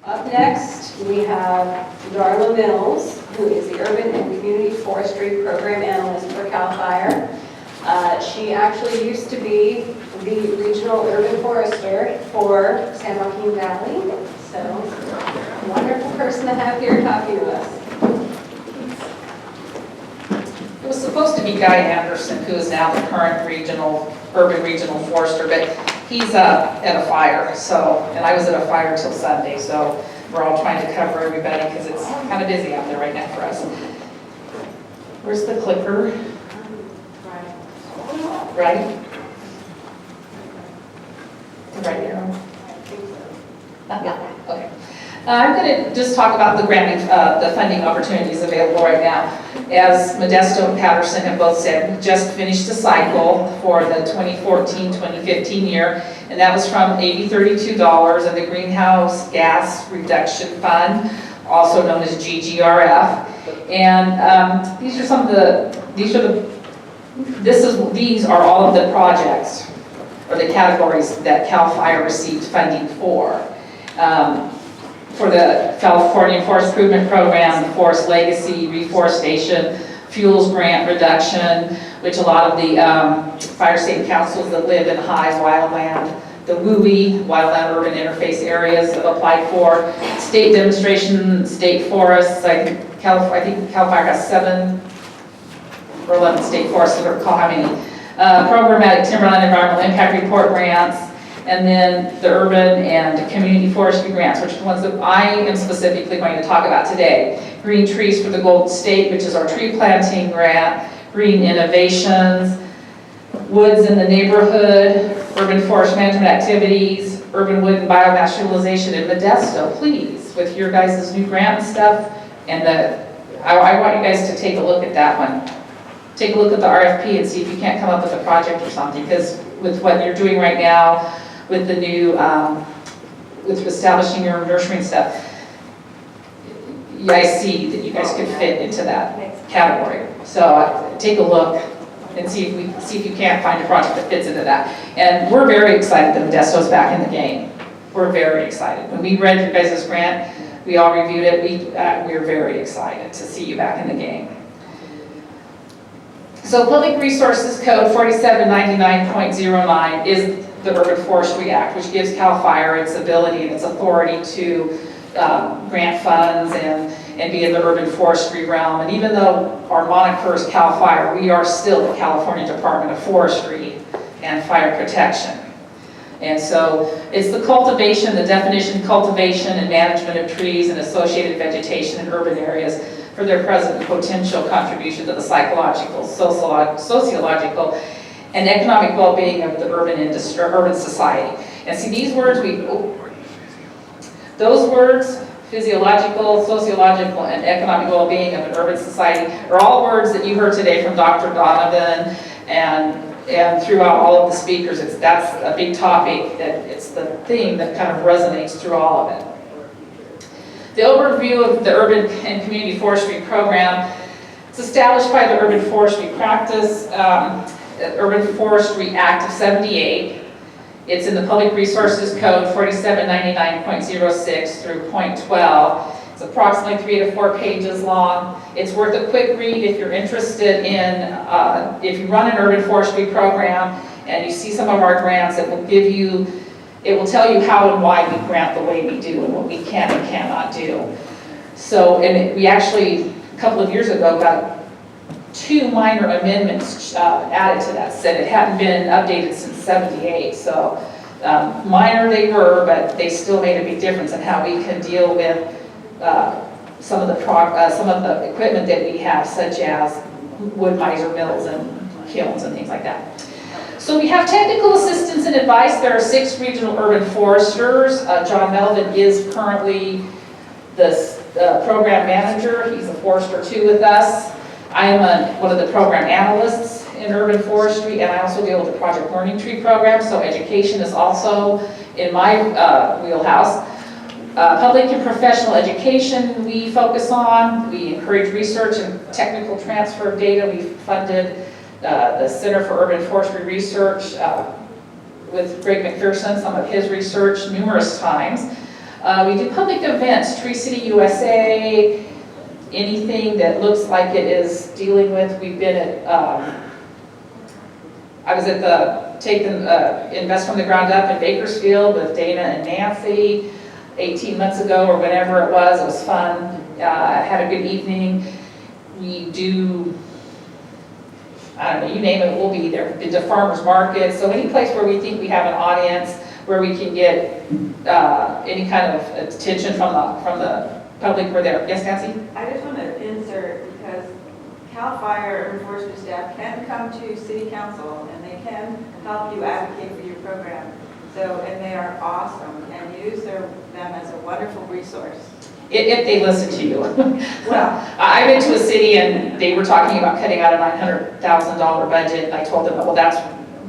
Up next, we have Darla Mills, who is the Urban and Community Forestry Program Analyst for CAL FIRE. She actually used to be the Regional Urban Forester for San Joaquin Valley. So, a wonderful person to have here talking to us. It was supposed to be Guy Anderson, who is now the current urban regional forester, but he's at a fire, and I was at a fire till Sunday, so we're all trying to cover everybody because it's kind of busy out there right now for us. Where's the clicker? Right? Right here. Okay. I'm going to just talk about the the funding opportunities available right now. As Modesto and Patterson have both said, we just finished a cycle for the 2014-2015 year, and that was from AB32 of the Greenhouse Gas Reduction Fund, also known as GGRF. And these are all of the projects or the categories that CAL FIRE received funding for. For the California Forest Improvement Program, the Forest Legacy, Reforestation, Fuels Grant Reduction, which a lot of the fire state councils that live in high wildland, the WUI, Wildland Urban Interface Areas, have applied for. State demonstration, state forests, I think CAL FIRE has 7 or 11 state forests, I don't recall how many. Programmatic Timberland Environmental Impact Report grants, and then the urban and community forestry grants, which are the ones that I am specifically going to talk about today. Green Trees for the Golden State, which is our tree planting grant, Green Innovations, Woods in the Neighborhood, Urban Forest Management Activities, Urban Wood and Biomass Utilization in Modesto, please, with your guys' new grant and stuff. And I want you guys to take a look at that one. Take a look at the RFP and see if you can't come up with a project or something, because with what you're doing right now, with the new, with establishing your nursery and stuff, I see that you guys could fit into that category. So take a look and see if you can't find a project that fits into that. And we're very excited that Modesto's back in the game. We're very excited. When we read your guys' grant, we all reviewed it. We're very excited to see you back in the game. So Public Resources Code 4799.09 is the Urban Forestry Act, which gives CAL FIRE its ability and its authority to grant funds and be in the urban forestry realm. And even though our moniker is CAL FIRE, we are still the California Department of Forestry and Fire Protection. And so it's the cultivation, the definition, cultivation and management of trees and associated vegetation in urban areas for their present and potential contribution to the psychological, sociological, and economic well-being of the urban industry, urban society. And see, these words, those words, physiological, sociological, and economic well-being of an urban society, are all words that you heard today from Dr. Donovan and throughout all of the speakers. That's a big topic, that it's the theme that kind of resonates through all of it. The overview of the Urban and Community Forestry Program is established by the Urban Forestry Practice, Urban Forestry Act of '78. It's in the Public Resources Code 4799.06 through .12. It's approximately 3 to 4 pages long. It's worth a quick read if you're interested in, if you run an urban forestry program and you see some of our grants, it will tell you how and why we grant the way we do and what we can and cannot do. So, we actually, a couple of years ago, got 2 minor amendments added to that set. It hadn't been updated since '78, so minor they were, but they still made a big difference in how we can deal with some of the equipment that we have, such as wood miser mills and kilns and things like that. So we have technical assistance and advice. There are 6 regional urban foresters. John Melvin is currently the program manager. He's a forester too with us. I am one of the program analysts in urban forestry, and I also deal with the Project Learning Tree program, so education is also in my wheelhouse. Public and professional education we focus on. We encourage research and technical transfer of data. We funded the Center for Urban Forestry Research with Greg McPherson, some of his research numerous times. We do public events, Tree City USA, anything that looks like it is dealing with. We've been at, I was at the Invest from the Ground Up in Bakersfield with Dana and Nancy 18 months ago or whenever it was. It was fun. Had a good evening. We do, I don't know, you name it, we'll be there. Been to farmers markets, so any place where we think we have an audience, where we can get any kind of attention from the public, we're there. Yes, Nancy? I just want to insert, because CAL FIRE and forestry staff can come to city council and they can help you advocate for your program. So, and they are awesome and use them as a wonderful resource. If they listen to you. Well, I went to a city and they were talking about cutting out a $900,000 budget. I told them, well, that's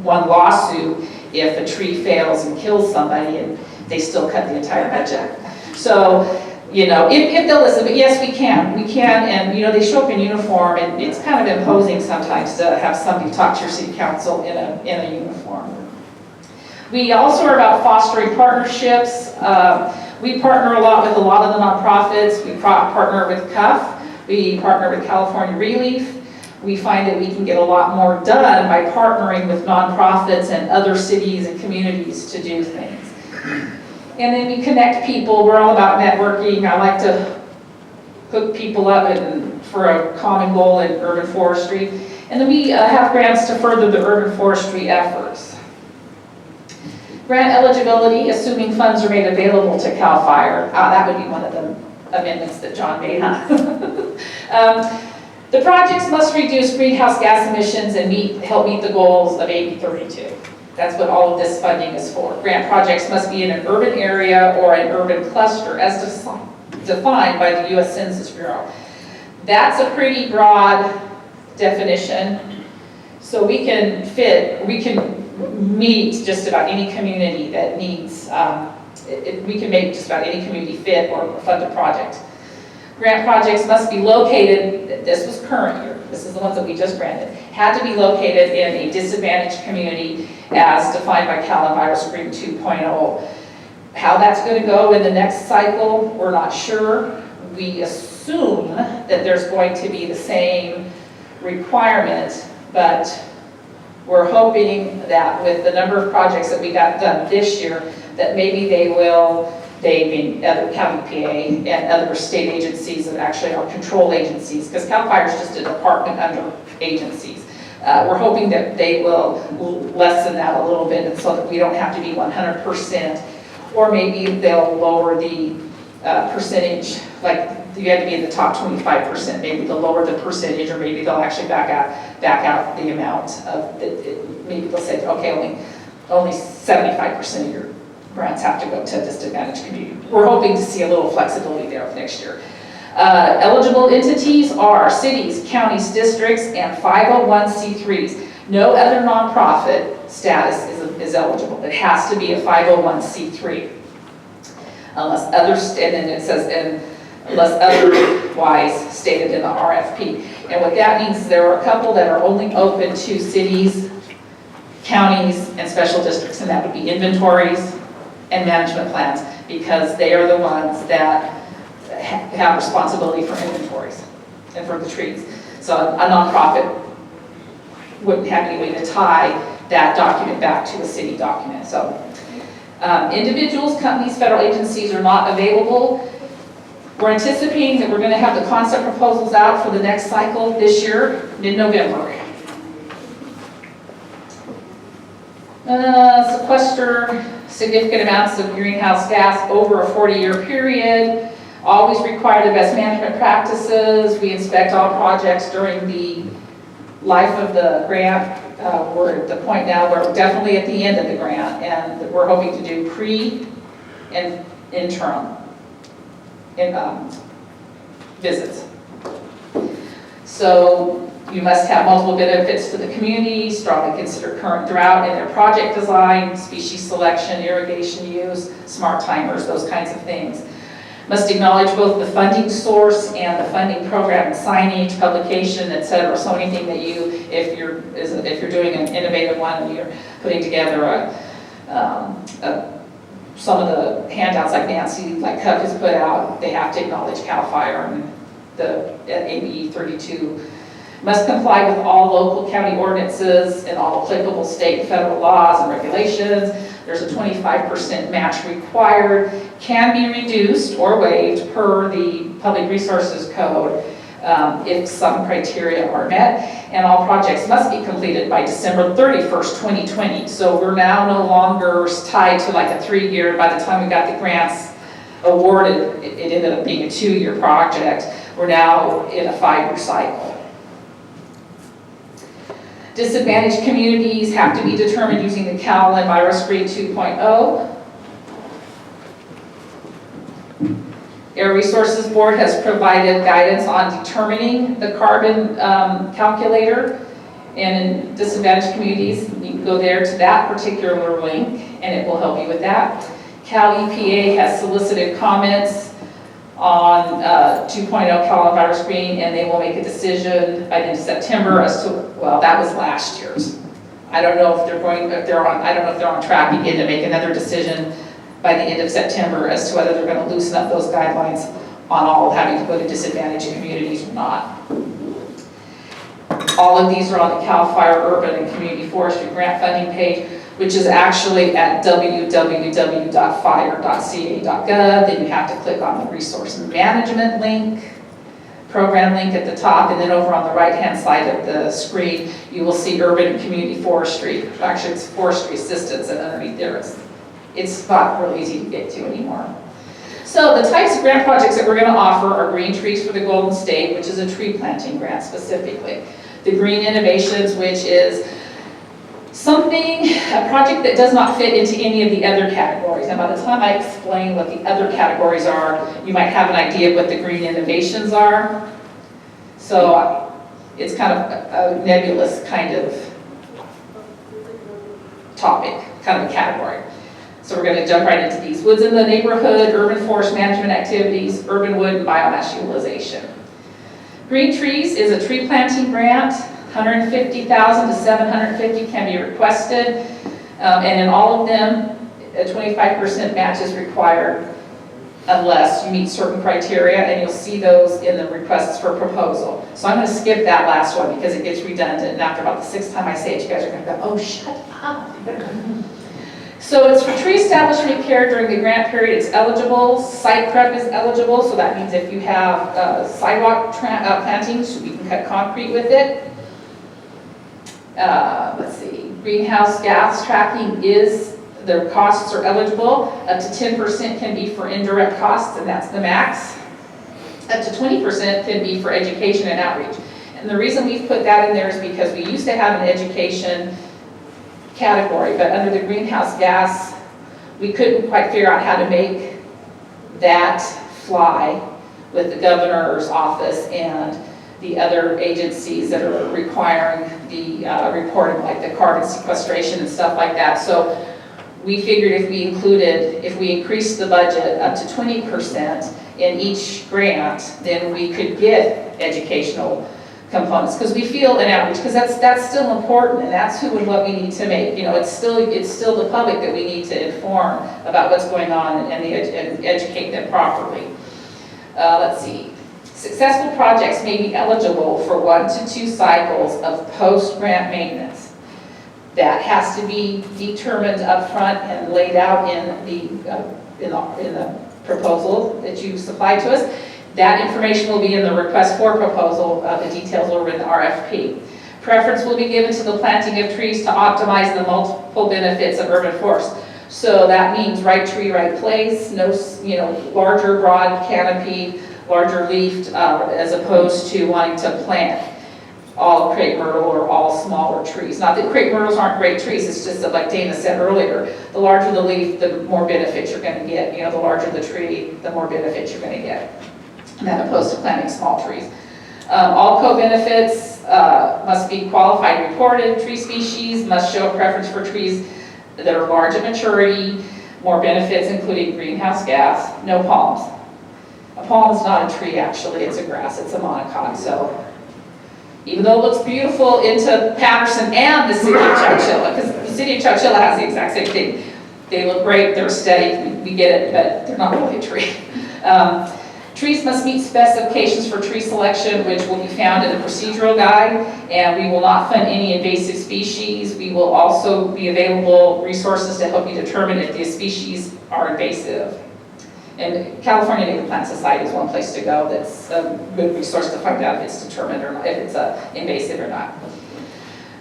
one lawsuit if a tree fails and kills somebody and they still cut the entire budget. So, you know, if they'll listen, but yes, we can, and you know, they show up in uniform, and it's kind of imposing sometimes to have somebody talk to your city council in a uniform. We also are about fostering partnerships. We partner a lot with a lot of the nonprofits. We partner with CUF. We partner with California Relief. We find that we can get a lot more done by partnering with nonprofits and other cities and communities to do things. And then we connect people. We're all about networking. I like to hook people up for a common goal in urban forestry. And then we have grants to further the urban forestry efforts. Grant eligibility, assuming funds are made available to CAL FIRE. That would be one of the amendments that John made, huh? The projects must reduce greenhouse gas emissions and help meet the goals of AB 32. That's what all of this funding is for. Grant projects must be in an urban area or an urban cluster as defined by the U.S. Census Bureau. That's a pretty broad definition. So we can meet just about any community that needs, we can make just about any community fit or fund a project. Grant projects must be located, this was current year, this is the ones that we just granted, had to be located in a disadvantaged community as defined by Cal Enviroscreen 2.0. How that's going to go in the next cycle, we're not sure. We assume that there's going to be the same requirement, but we're hoping that with the number of projects that we got done this year, that maybe they being other county PA and other state agencies that actually are control agencies, because CAL FIRE is just a department under agencies. We're hoping that they will lessen that a little bit, and so that we don't have to be 100%, or maybe they'll lower the percentage, like you had to be in the top 25%, maybe they'll lower the percentage, or maybe they'll actually back out the amount of, maybe they'll say, okay, only 75% of your grants have to go to a disadvantaged community. We're hoping to see a little flexibility there next year. Eligible entities are cities, counties, districts, and 501c3s. No other nonprofit status is eligible. It has to be a 501c3. Unless others, and then it says, unless otherwise stated in the RFP. And what that means is there are a couple that are only open to cities, counties, and special districts, and that would be inventories and management plans, because they are the ones that have responsibility for inventories and for the trees. So a nonprofit wouldn't have any way to tie that document back to a city document. So individuals, companies, federal agencies are not available. We're anticipating that we're going to have the concept proposals out for the next cycle this year, mid-November. Sequester significant amounts of greenhouse gas over a 40-year period. Always require the best management practices. We inspect all projects during the life of the grant. We're at the point now where we're definitely at the end of the grant, and we're hoping to do pre and interim visits. So you must have multiple benefits to the community, strongly consider current drought in their project design, species selection, irrigation use, smart timers, those kinds of things. Must acknowledge both the funding source and the funding program, signage, publication, etc. So anything that you, if you're doing an innovative one and you're putting together a some of the handouts like Nancy, like Cook has put out, they have to acknowledge CAL FIRE, and the AB 32 must comply with all local county ordinances and all applicable state and federal laws and regulations. There's a 25% match required, can be reduced or waived per the Public Resources Code if some criteria are met, and all projects must be completed by December 31st, 2020. So we're now no longer tied to like a 3-year, by the time we got the grants awarded, it ended up being a 2-year project. We're now in a 5-year cycle. Disadvantaged communities have to be determined using the Cal EnviroScreen 2.0. Air Resources Board has provided guidance on determining the carbon calculator, and in disadvantaged communities, you can go there to that particular link and it will help you with that. Cal EPA has solicited comments on 2.0 Cal EnviroScreen, and they will make a decision by the end of September as to, well, that was last year's. I don't know if they're on track again to make another decision by the end of September as to whether they're going to loosen up those guidelines on all having to go to disadvantaged communities or not. All of these are on the CAL FIRE Urban and Community Forestry Grant Funding page, which is actually at www.fire.ca.gov. Then you have to click on the resource management link, program link at the top, and then over on the right-hand side of the screen, you will see Urban and Community Forestry. Actually, it's Forestry Assistance, and underneath there, it's not really easy to get to anymore. So the types of grant projects that we're going to offer are Green Trees for the Golden State, which is a tree planting grant specifically. The Green Innovations, which is a project that does not fit into any of the other categories. And by the time I explain what the other categories are, you might have an idea of what the Green Innovations are. So it's kind of a nebulous kind of topic, kind of a category. So we're going to jump right into these. Woods in the neighborhood, urban forest management activities, urban wood, and biomass utilization. Green Trees is a tree planting grant. 150,000 to 750 can be requested, and in all of them, a 25% match is required unless you meet certain criteria, and you'll see those in the requests for proposal. So I'm going to skip that last one because it gets redundant, and after about the 6th time I say it, you guys are going to go, oh, shut up. So it's for tree establishment care during the grant period. It's eligible. Site prep is eligible, so that means if you have sidewalk plantings, we can cut concrete with it. Let's see, greenhouse gas tracking their costs are eligible. Up to 10% can be for indirect costs, and that's the max. Up to 20% can be for education and outreach. And the reason we've put that in there is because we used to have an education category, but under the greenhouse gas, we couldn't quite figure out how to make that fly with the governor's office and the other agencies that are requiring the reporting, like the carbon sequestration and stuff like that. So we figured if we increased the budget up to 20% in each grant, then we could get educational components, because we feel an outreach, because that's still important, and that's what we need to make. You know, it's still the public that we need to inform about what's going on and educate them properly. Let's see. Successful projects may be eligible for 1 to 2 cycles of post-grant maintenance. That has to be determined up front and laid out in the proposal that you supply to us. That information will be in the request for proposal. The details are in the RFP. Preference will be given to the planting of trees to optimize the multiple benefits of urban forest. So that means right tree, right place, no, larger, broad canopy, larger leafed, as opposed to wanting to plant all crepe myrtle or all smaller trees. Not that crepe myrtles aren't great trees, it's just that, like Dana said earlier, the larger the leaf, the more benefits you're going to get. The larger the tree, the more benefits you're going to get, than opposed to planting small trees. All co-benefits must be qualified reported. Tree species must show a preference for trees that are large at maturity. More benefits including greenhouse gas. No palms. A palm is not a tree, actually, it's a grass, it's a monocot. So even though it looks beautiful into Patterson and the city of Chowchilla, because the city of Chowchilla has the exact same thing, They look great, they're aesthetic, we get it, but they're not really a tree. Trees must meet specifications for tree selection, which will be found in the procedural guide, and we will not fund any invasive species. We will also be available resources to help you determine if the species are invasive. And California Native Plant Society is one place to go that's a good resource to find out if it's determined or not, if it's invasive or not.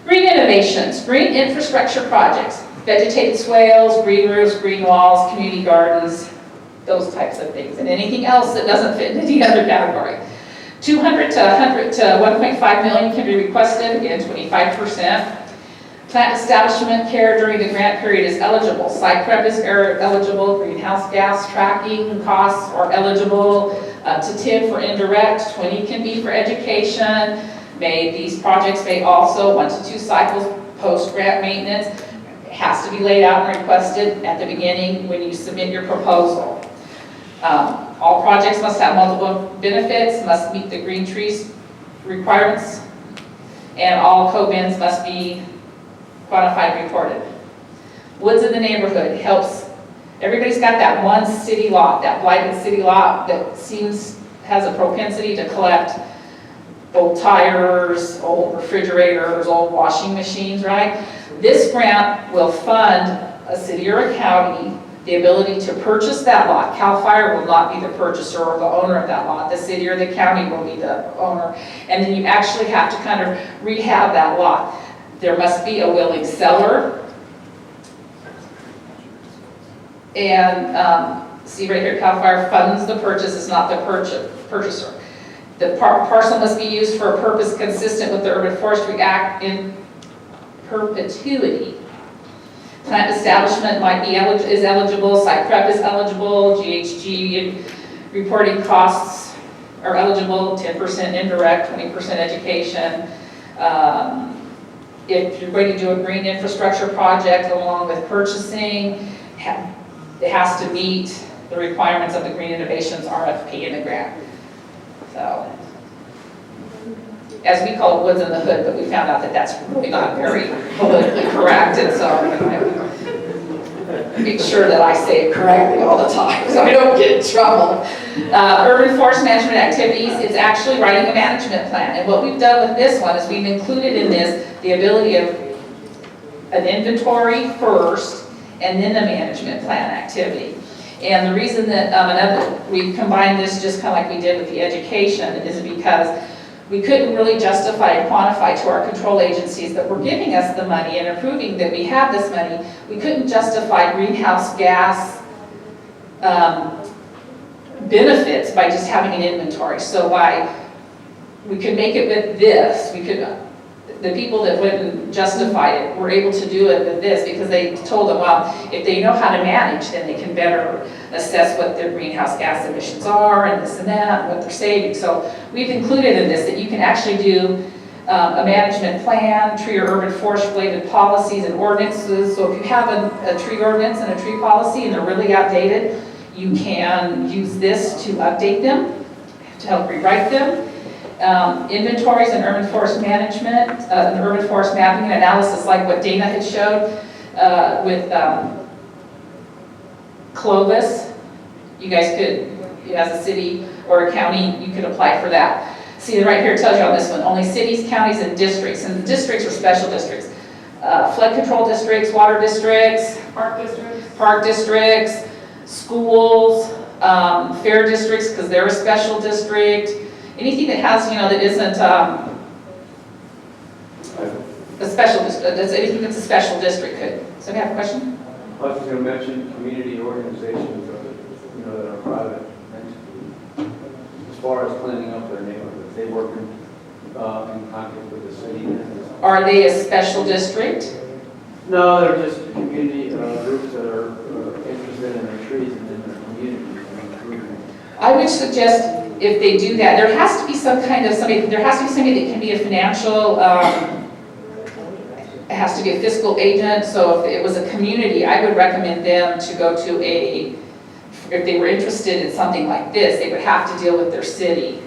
Green innovations, green infrastructure projects, vegetated swales, green roofs, green walls, community gardens, those types of things, and anything else that doesn't fit into the other category. 200 to 100 to 1.5 million can be requested, again 25%. Plant establishment care during the grant period is eligible. Site prep is eligible. Greenhouse gas tracking costs are eligible. Up to 10 for indirect, 20 can be for education. These projects may also 1 to 2 cycles post-grant maintenance. It has to be laid out and requested at the beginning when you submit your proposal. All projects must have multiple benefits, must meet the green trees requirements, and all co-bins must be quantified and reported. Woods in the neighborhood helps. Everybody's got that one city lot, that blighted city lot that has a propensity to collect old tires, old refrigerators, old washing machines, right? This grant will fund a city or a county the ability to purchase that lot. CAL FIRE will not be the purchaser or the owner of that lot. The city or the county will be the owner. And then you actually have to kind of rehab that lot. There must be a willing seller. And see right here, CAL FIRE funds the purchase, it's not the purchaser. The parcel must be used for a purpose consistent with the Urban Forestry Act in perpetuity. Plant establishment is eligible, site prep is eligible, GHG reporting costs are eligible, 10% indirect, 20% education. If you're going to do a green infrastructure project along with purchasing, it has to meet the requirements of the Green Innovations RFP in the grant. So, as we call it, woods in the hood, but we found out that that's really not very politically correct, and so I make sure that I say it correctly all the time so I don't get in trouble. Urban forest management activities, it's actually writing a management plan, and what we've done with this one is we've included in this the ability of an inventory first and then a management plan activity. And the reason that we combined this just kind of like we did with the education is because we couldn't really justify and quantify to our control agencies that were giving us the money and approving that we have this money. We couldn't justify greenhouse gas benefits by just having an inventory. So we could make it with this. The people that wouldn't justify it were able to do it with this because they told them, well, if they know how to manage, then they can better assess what their greenhouse gas emissions are and this and that, and what they're saving. So we've included in this that you can actually do a management plan, tree or urban forest related policies and ordinances. So if you have a tree ordinance and a tree policy and they're really outdated, you can use this to update them, to help rewrite them. Inventories and urban forest management, and urban forest mapping and analysis like what Dana had showed with Clovis. You guys could, as a city or a county, you could apply for that. See, right here it tells you on this one, only cities, counties, and districts. And the districts are special districts. Flood control districts, water districts, park districts, schools, fair districts, because they're a special district. Anything that has, that isn't a special district, anything that's a special district could. So we have a question? I was going to mention community organizations, that are private entities. As far as cleaning up their neighborhoods, they work in contact with the city. Are they a special district? No, they're just community groups that are interested in their trees and in their communities and improving. I would suggest if they do that, there has to be somebody that can be a financial, it has to be a fiscal agent. So if it was a community, I would recommend them to go to if they were interested in something like this, they would have to deal with their city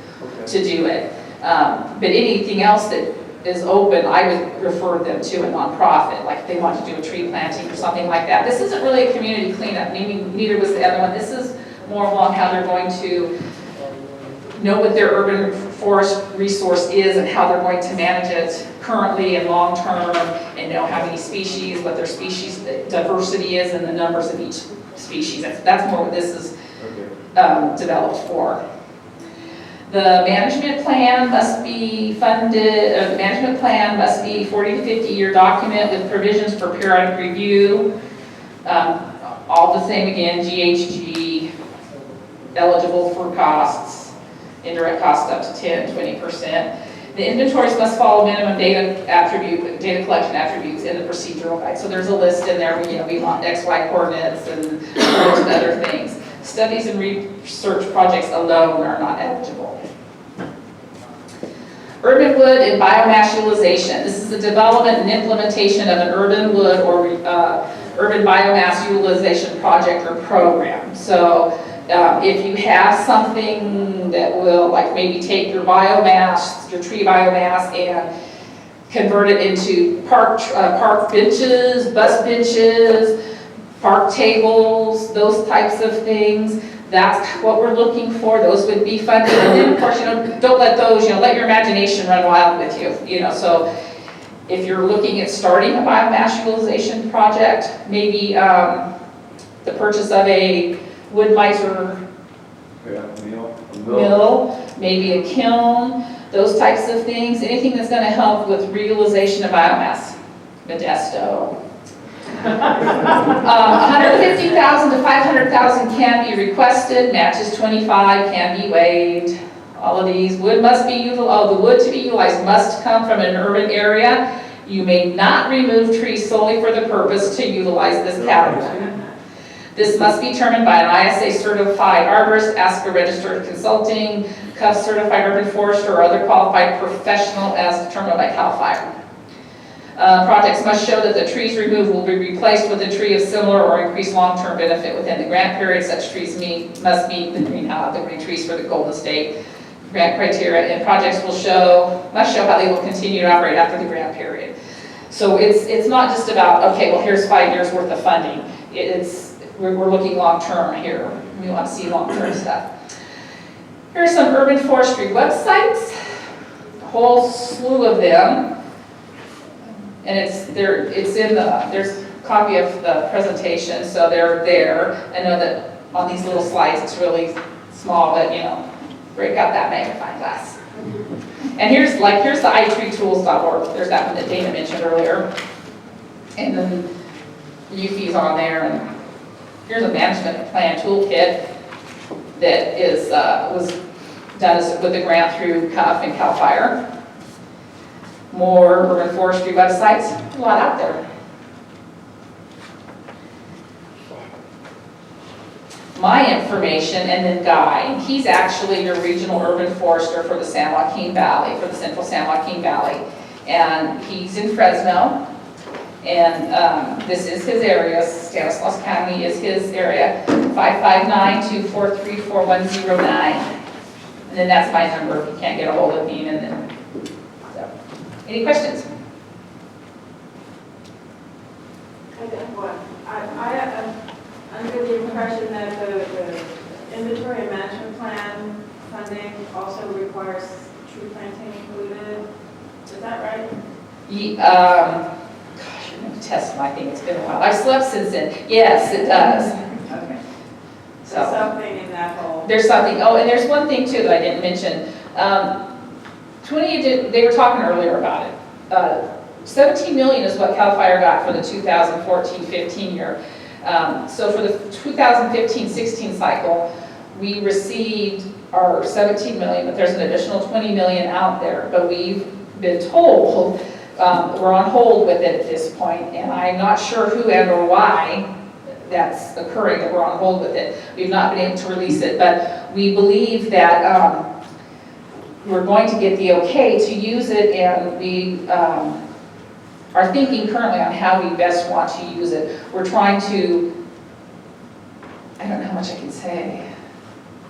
to do it. But anything else that is open, I would refer them to a nonprofit, like if they want to do a tree planting or something like that. This isn't really a community cleanup, neither was the other one. This is more along how they're going to know what their urban forest resource is and how they're going to manage it currently and long-term, and know how many species, what their species diversity is, and the numbers of each species. That's more what this is developed for. The management plan must be funded, the management plan must be 40 to 50-year document with provisions for periodic review. All the same again, GHG, eligible for costs, indirect costs up to 10-20%. The inventories must follow minimum data collection attributes in the procedural guide. So there's a list in there, we want XY coordinates and other things. Studies and research projects alone are not eligible. Urban wood and biomass utilization. This is the development and implementation of an urban wood or urban biomass utilization project or program. So if you have something that will like maybe take your biomass, your tree biomass, and convert it into park benches, bus benches, park tables, those types of things. That's what we're looking for. Those would be funded. And then of course, don't let those, let your imagination run wild with you. So if you're looking at starting a biomass utilization project, maybe the purchase of a wood miser mill, maybe a kiln, those types of things. Anything that's going to help with reutilization of biomass. Modesto. 150,000 to 500,000 can be requested. Matches 25 can be waived. All of these wood must be utilized. The wood to be utilized must come from an urban area. You may not remove trees solely for the purpose to utilize this category. This must be determined by an ISA certified arborist, ASCA registered consulting, CUF certified urban forester, or other qualified professional as determined by CAL FIRE. Projects must show that the trees removed will be replaced with a tree of similar or increased long-term benefit within the grant period. Such trees must meet the green trees for the Golden State grant criteria, and projects must show how they will continue to operate after the grant period. So it's not just about, okay, well here's 5 years worth of funding. We're looking long-term here. We want to see long-term stuff. Here's some urban forestry websites, a whole slew of them. And there's a copy of the presentation, so they're there. I know that on these little slides it's really small, but break out that magnifying glass. And here's the itreetools.org. There's that one that Dana mentioned earlier. And then UFI's on there, and here's a management plan toolkit that was done with a grant through CUF and CAL FIRE. More urban forestry websites, a lot out there. My information, and then Guy, he's actually your regional urban forester for the San Joaquin Valley, for the central San Joaquin Valley. And he's in Fresno, and this is his area. Stanislaus County is his area, 559-243-4109. And then that's my number if you can't get a hold of me. And then, any questions? I got one. I am under the impression that the inventory and management plan funding also requires tree planting included. Is that right? Gosh, I'm going to test my thing. It's been a while. I've slept since then. Yes, it does. Okay. So there's something in that whole. There's something. Oh, and there's one thing too that I didn't mention. They were talking earlier about it. 17 million is what CAL FIRE got for the 2014-15 year. So for the 2015-16 cycle, we received our 17 million, but there's an additional 20 million out there. But we've been told we're on hold with it at this point, and I'm not sure who and or why that's occurring, that we're on hold with it. We've not been able to release it, but we believe that we're going to get the okay to use it, and we are thinking currently on how we best want to use it. We're trying to, I don't know how much I can say.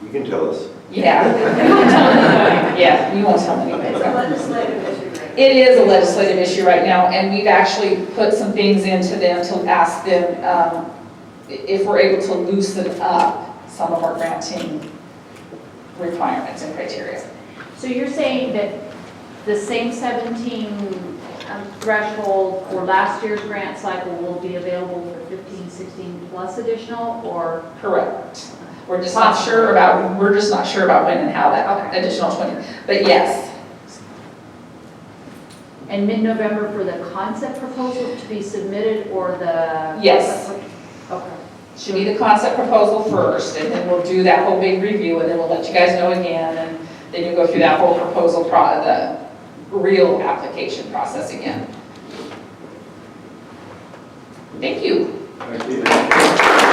You can tell us. Yeah. We won't tell anybody. Yeah, we won't tell anybody. It's a legislative issue right It is a legislative issue right now, and we've actually put some things into them to ask them if we're able to loosen up some of our granting requirements and criteria. So you're saying that the same 17 threshold for last year's grant cycle will be available for 15, 16 plus additional, or? Correct. We're just not sure about when and how that additional 20, but yes. And mid-November for the concept proposal to be submitted, or the? Yes. Okay. Should be the concept proposal first, and then we'll do that whole big review, and then we'll let you guys know again, and then you go through that whole proposal, the real application process again. Thank you. Thank you.